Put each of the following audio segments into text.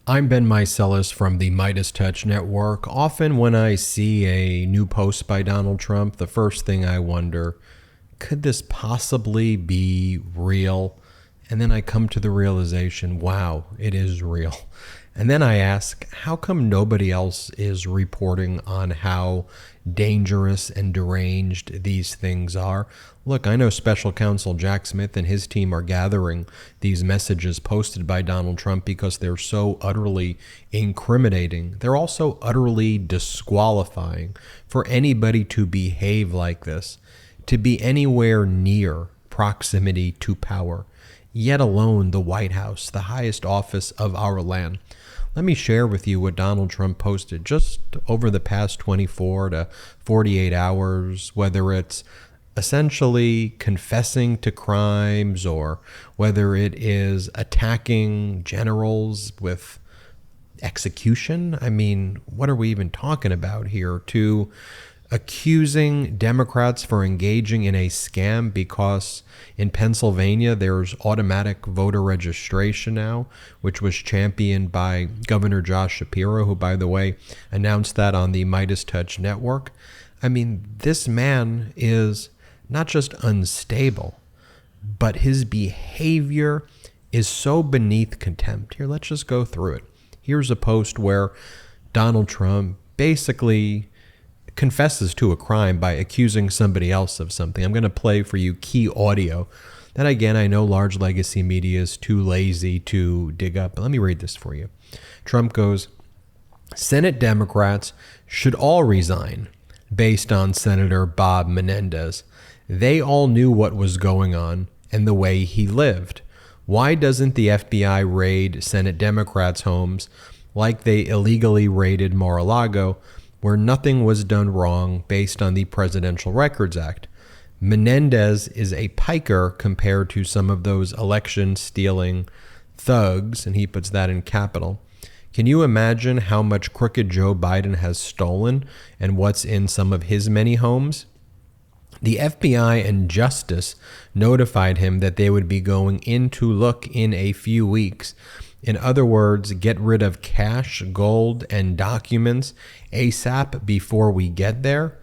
I'm Ben Meiselas from the MeidasTouch network. Often when I see a new post by Donald Trump, the first thing I wonder, could this possibly be real? And then I come to the realization, wow, it is real. And then I ask, how come nobody else is reporting on how dangerous and deranged these things are? Look, I know Special Counsel Jack Smith and his team are gathering these messages posted by Donald Trump because they're so utterly incriminating. They're also utterly disqualifying for anybody to behave like this, to be anywhere near proximity to power, yet alone the White House, the highest office of our land. Let me share with you what Donald Trump posted just over the past 24 to 48 hours, whether it's essentially confessing to crimes or whether it is attacking generals with execution. I mean, what are we even talking about here? To accusing Democrats for engaging in a scam because in Pennsylvania there's automatic voter registration now, which was championed by Governor Josh Shapiro, who, by the way, announced that on the MeidasTouch network. I mean, this man is not just unstable, but his behavior is so beneath contempt. Here, let's just go through it. Here's a post where Donald Trump basically confesses to a crime by accusing somebody else of something. I'm going to play for you key audio that, again, I know large legacy media is too lazy to dig up, but let me read this for you. Trump goes, Senate Democrats should all resign based on Senator Bob Menendez. They all knew what was going on and the way he lived. Why doesn't the FBI raid Senate Democrats' homes like they illegally raided Mar-a-Lago, where nothing was done wrong based on the Presidential Records Act? Menendez is a piker compared to some of those election-stealing thugs, and he puts that in capital. Can you imagine how much crooked Joe Biden has stolen and what's in some of his many homes? The FBI and Justice notified him that they would be going in to look in a few weeks. In other words, get rid of cash, gold, and documents ASAP before we get there.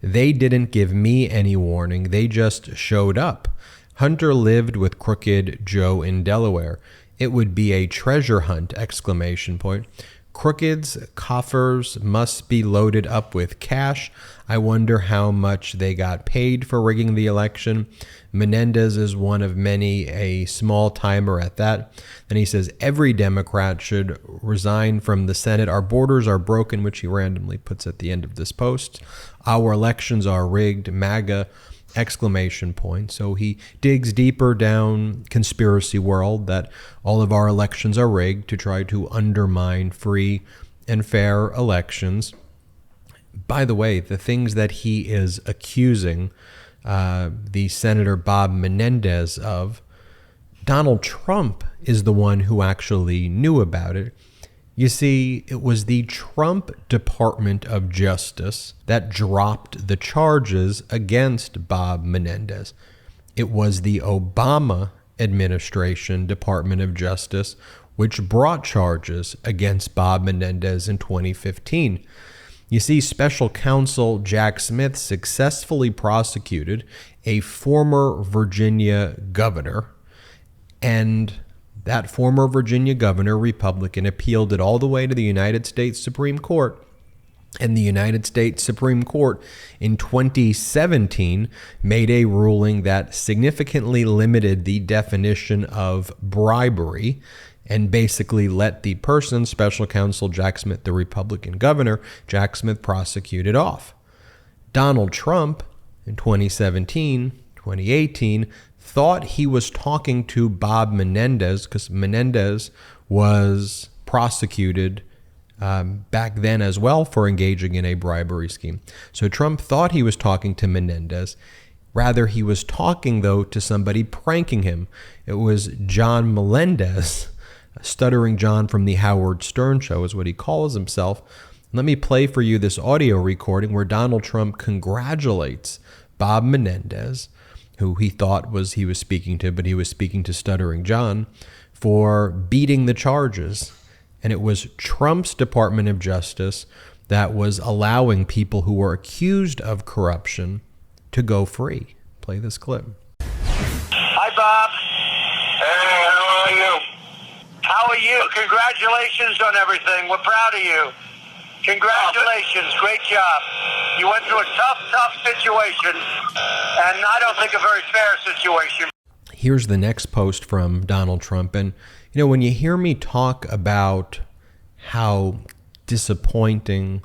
They didn't give me any warning. They just showed up. Hunter lived with crooked Joe in Delaware. It would be a treasure hunt! Exclamation point. Crooked's coffers must be loaded up with cash. I wonder how much they got paid for rigging the election. Menendez is one of many, a small timer at that. And he says every Democrat should resign from the Senate. Our borders are broken, which he randomly puts at the end of this post. Our elections are rigged. MAGA! Exclamation point. So he digs deeper down conspiracy world that all of our elections are rigged to try to undermine free and fair elections. By the way, the things that he is accusing the Senator Bob Menendez of, Donald Trump is the one who actually knew about it. You see, it was the Trump Department of Justice that dropped the charges against Bob Menendez. It was the Obama administration Department of Justice which brought charges against Bob Menendez in 2015. You see, Special Counsel Jack Smith successfully prosecuted a former Virginia governor, and that former Virginia governor, Republican, appealed it all the way to the United States Supreme Court. And the United States Supreme Court in 2017 made a ruling that significantly limited the definition of bribery and basically let the person, Special Counsel Jack Smith, the Republican governor, Jack Smith, prosecute it off. Donald Trump in 2017, 2018, thought he was talking to Bob Menendez because Menendez was prosecuted back then as well for engaging in a bribery scheme. So Trump thought he was talking to Menendez. Rather, he was talking, though, to somebody pranking him. It was John Melendez, Stuttering John from the Howard Stern Show is what he calls himself. Let me play for you this audio recording where Donald Trump congratulates Bob Menendez, who he thought he was speaking to, but he was speaking to Stuttering John, for beating the charges and it was Trump's Department of Justice that was allowing people who were accused of corruption to go free. Play this clip. Hi, Bob. Hey, how are you? How are you? Congratulations on everything. We're proud of you. Congratulations. Great job. You went through a tough situation, and I don't think a very fair situation. Here's the next post from Donald Trump. And, when you hear me talk about how disappointing,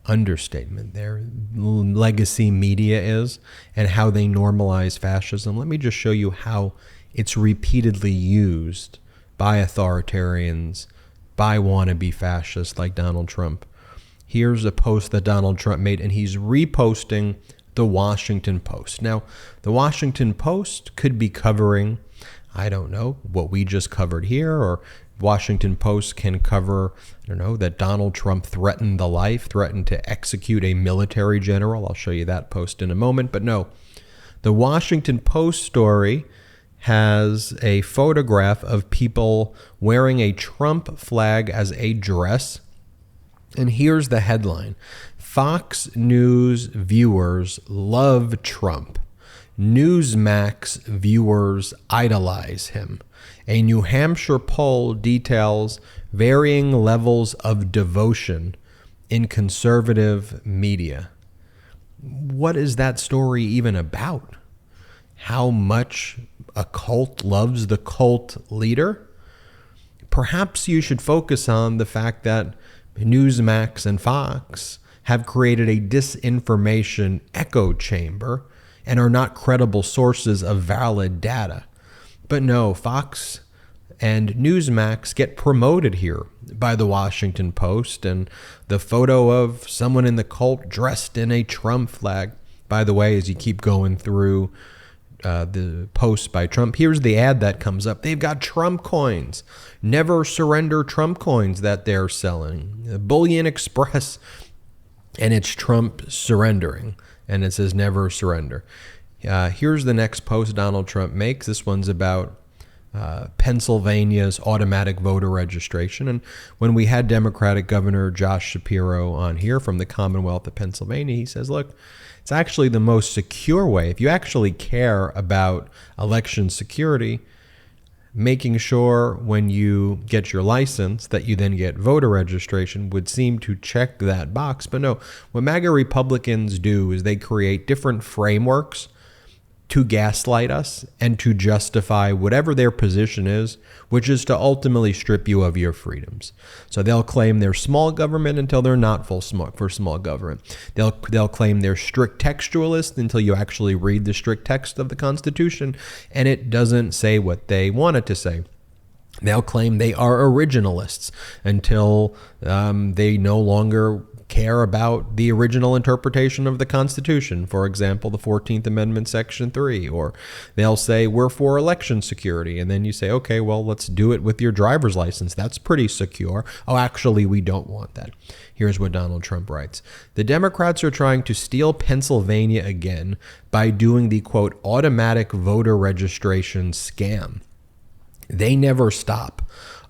understatement there, legacy media is and how they normalize fascism, let me just show you how it's repeatedly used by authoritarians, by wannabe fascists like Donald Trump. Here's a post that Donald Trump made, and he's reposting the Washington Post. Now, the Washington Post could be covering, I don't know, what we just covered here, or Washington Post can cover, that Donald Trump threatened to execute a military general. I'll show you that post in a moment. But no, the Washington Post story has a photograph of people wearing a Trump flag as a dress. And here's the headline: Fox News viewers love Trump. Newsmax viewers idolize him. A New Hampshire poll details varying levels of devotion in conservative media. What is that story even about? How much a cult loves the cult leader? Perhaps you should focus on the fact that Newsmax and Fox have created a disinformation echo chamber and are not credible sources of valid data. But no, Fox and Newsmax get promoted here by the Washington Post, and the photo of someone in the cult dressed in a Trump flag. By the way, as you keep going through the post by Trump, here's the ad that comes up. They've got Trump coins, never surrender Trump coins that they're selling. Bullion Express, and it's Trump surrendering, and it says never surrender. Here's the next post Donald Trump makes. This one's about Pennsylvania's automatic voter registration. And when we had Democratic Governor Josh Shapiro on here from the Commonwealth of Pennsylvania, he says, look, it's actually the most secure way. If you actually care about election security, making sure when you get your license that you then get voter registration would seem to check that box. But no, what MAGA Republicans do is they create different frameworks to gaslight us and to justify whatever their position is, which is to ultimately strip you of your freedoms. So they'll claim they're small government until they're not for small government. They'll claim they're strict textualist until you actually read the strict text of the Constitution and it doesn't say what they want it to say. They'll claim they are originalists until they no longer care about the original interpretation of the Constitution. For example, the 14th Amendment, Section 3. Or they'll say, we're for election security. And then you say, okay, well, let's do it with your driver's license. That's pretty secure. Oh, actually, we don't want that. Here's what Donald Trump writes. The Democrats are trying to steal Pennsylvania again by doing the, quote, automatic voter registration scam. They never stop.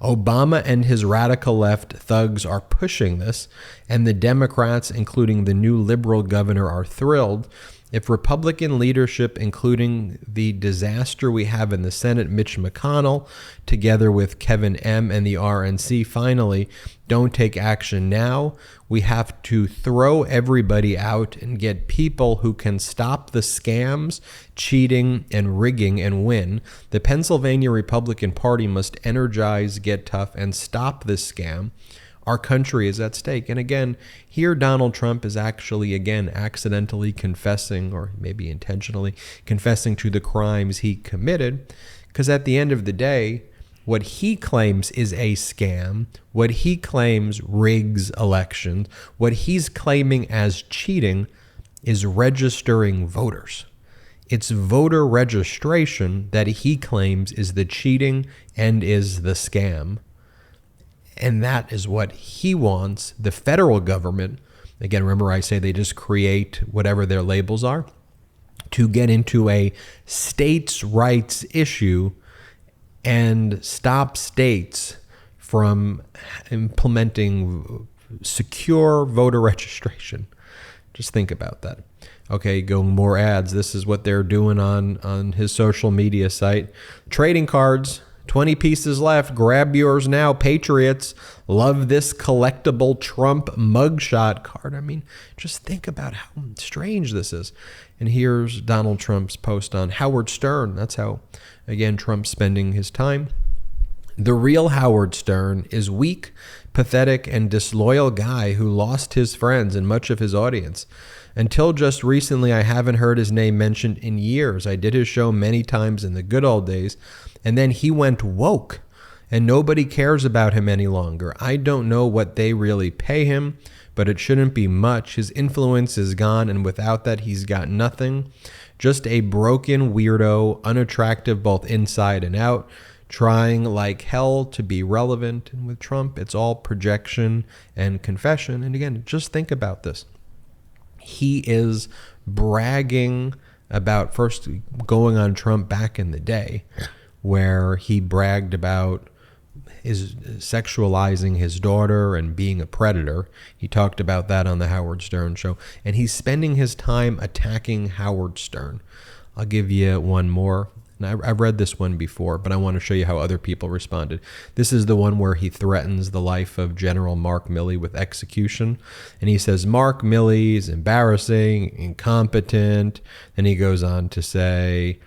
Obama and his radical left thugs are pushing this, and the Democrats, including the new liberal governor, are thrilled. If Republican leadership, including the disaster we have in the Senate, Mitch McConnell, together with Kevin M. and the RNC, finally don't take action now, we have to throw everybody out and get people who can stop the scams, cheating, and rigging and win. The Pennsylvania Republican Party must energize, get tough, and stop this scam. Our country is at stake. And again, here Donald Trump is actually, again, accidentally confessing, or maybe intentionally confessing to the crimes he committed. Because at the end of the day, what he claims is a scam, what he claims rigs elections, what he's claiming as cheating is registering voters. It's voter registration that he claims is the cheating and is the scam. And that is what he wants the federal government, again, remember I say they just create whatever their labels are, to get into a states' rights issue and stop states from implementing secure voter registration. Just think about that. Okay, going more ads. This is what they're doing on his social media site. Trading cards, 20 pieces left. Grab yours now, Patriots. Love this collectible Trump mugshot card. I mean, just think about how strange this is. And here's Donald Trump's post on Howard Stern. That's how, again, Trump's spending his time. The real Howard Stern is weak, pathetic, and disloyal guy who lost his friends and much of his audience. Until just recently, I haven't heard his name mentioned in years. I did his show many times in the good old days, and then he went woke, and nobody cares about him any longer. I don't know what they really pay him, but it shouldn't be much. His influence is gone, and without that, he's got nothing. Just a broken weirdo, unattractive both inside and out, trying like hell to be relevant. And with Trump, it's all projection and confession. And again, just think about this. He is bragging about first going on Trump back in the day, where he bragged about his sexualizing his daughter and being a predator. He talked about that on the Howard Stern show. And he's spending his time attacking Howard Stern. I'll give you one more. And I've read this one before, but I want to show you how other people responded. This is the one where he threatens the life of General Mark Milley with execution. And he says, Mark Milley is embarrassing, incompetent. And he goes on to say,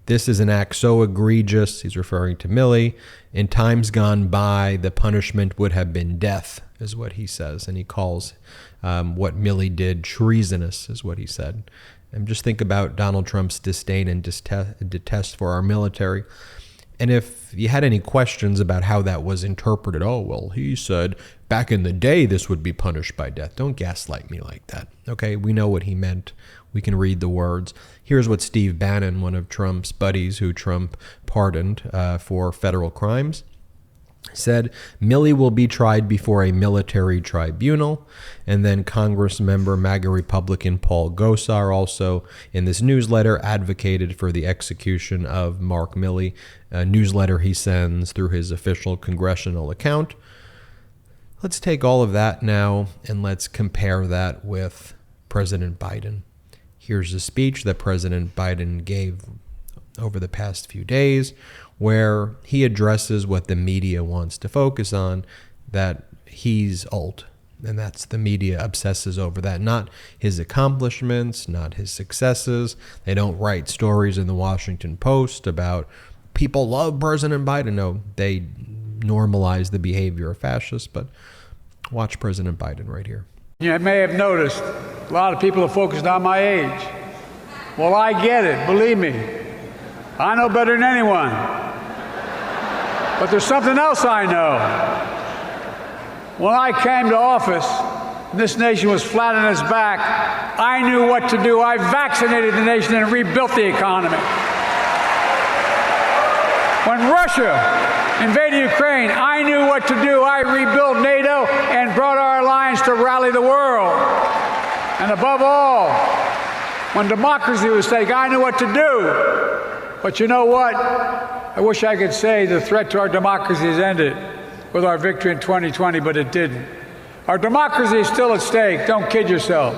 this is an act so egregious, he's referring to Milley. In times gone by, the punishment would have been death, is what he says. And he calls what Milley did treasonous, is what he said. And just think about Donald Trump's disdain and detest for our military. And if you had any questions about how that was interpreted, oh, well, he said back in the day this would be punished by death. Don't gaslight me like that. Okay, we know what he meant. We can read the words. Here's what Steve Bannon, one of Trump's buddies who Trump pardoned for federal crimes, said. Milley will be tried before a military tribunal. And then Congress member MAGA Republican Paul Gosar also in this newsletter advocated for the execution of Mark Milley, a newsletter he sends through his official congressional account. Let's take all of that now and let's compare that with President Biden. Here's a speech that President Biden gave over the past few days, where he addresses what the media wants to focus on, that he's old. And that's the media obsesses over that, not his accomplishments, not his successes. They don't write stories in the Washington Post about people love President Biden. No, they normalize the behavior of fascists, but watch President Biden right here. You may have noticed a lot of people are focused on my age. Well, I get it, believe me. I know better than anyone. But there's something else I know. When I came to office, and this nation was flat on its back, I knew what to do. I vaccinated the nation and rebuilt the economy. When Russia invaded Ukraine, I knew what to do. I rebuilt NATO and brought our alliance to rally the world. And above all, when democracy was at stake, I knew what to do. But you know what? I wish I could say the threat to our democracy has ended with our victory in 2020, but it didn't. Our democracy is still at stake. Don't kid yourself.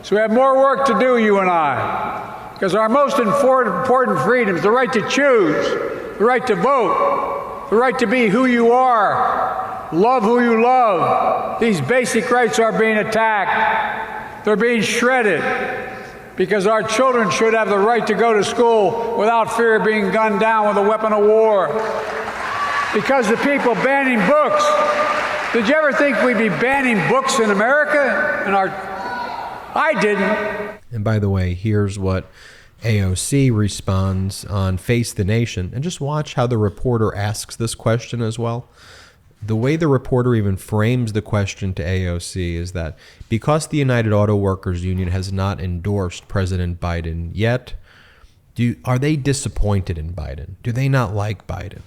So we have more work to do, you and I, because our most important freedom is the right to choose, the right to vote, the right to be who you are, love who you love. These basic rights are being attacked. They're being shredded, because our children should have the right to go to school without fear of being gunned down with a weapon of war. Because the people banning books. Did you ever think we'd be banning books in America? I didn't. And by the way, here's what AOC responds on Face the Nation. And just watch how the reporter asks this question as well. The way the reporter even frames the question to AOC is that because the United Auto Workers Union has not endorsed President Biden yet, are they disappointed in Biden? Do they not like Biden?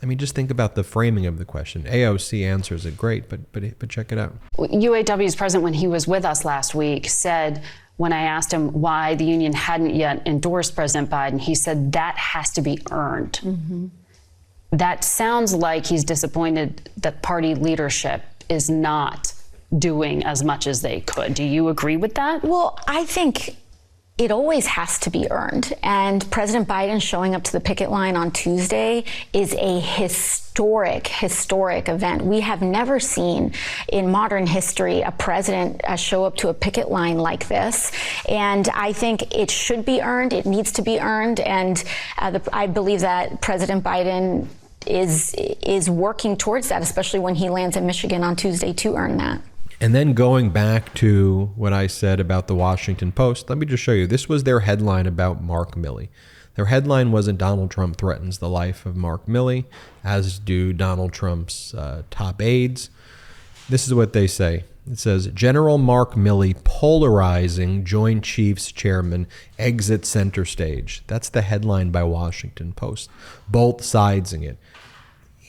I mean, just think about the framing of the question. AOC answers it great, but check it out. UAW's president, when he was with us last week, said, when I asked him why the union hadn't yet endorsed President Biden, he said that has to be earned. Mm-hmm. that sounds like he's disappointed that party leadership is not doing as much as they could. Do you agree with that? Well, I think it always has to be earned. And President Biden showing up to the picket line on Tuesday is a historic event. We have never seen in modern history a president show up to a picket line like this. And I think it should be earned. It needs to be earned. And I believe that President Biden is working towards that, especially when he lands in Michigan on Tuesday, to earn that. And then going back to what I said about the Washington Post, let me just show you. This was their headline about Mark Milley. Their headline wasn't Donald Trump threatens the life of Mark Milley, as do Donald Trump's top aides. This is what they say. It says, General Mark Milley, polarizing Joint Chiefs Chairman, exits center stage. That's the headline by Washington Post. Both sidesing it.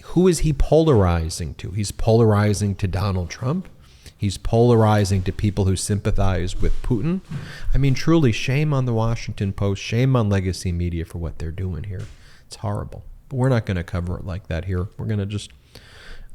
Who is he polarizing to? He's polarizing to Donald Trump. He's polarizing to people who sympathize with Putin. I mean, truly, shame on the Washington Post, shame on legacy media for what they're doing here. It's horrible. But we're not going to cover it like that here. We're going to just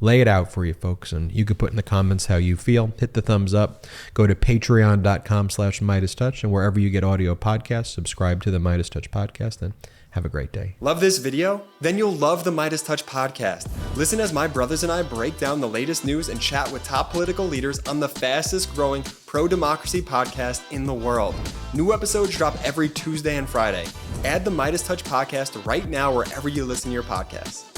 lay it out for you, folks. And you can put in the comments how you feel. Hit the thumbs up. Go to patreon.com/MeidasTouch. And wherever you get audio podcasts, subscribe to the MeidasTouch podcast. And have a great day. Love this video? Then you'll love the MeidasTouch podcast. Listen as my brothers and I break down the latest news and chat with top political leaders on the fastest growing pro-democracy podcast in the world. New episodes drop every Tuesday and Friday. Add the MeidasTouch podcast right now wherever you listen to your podcasts.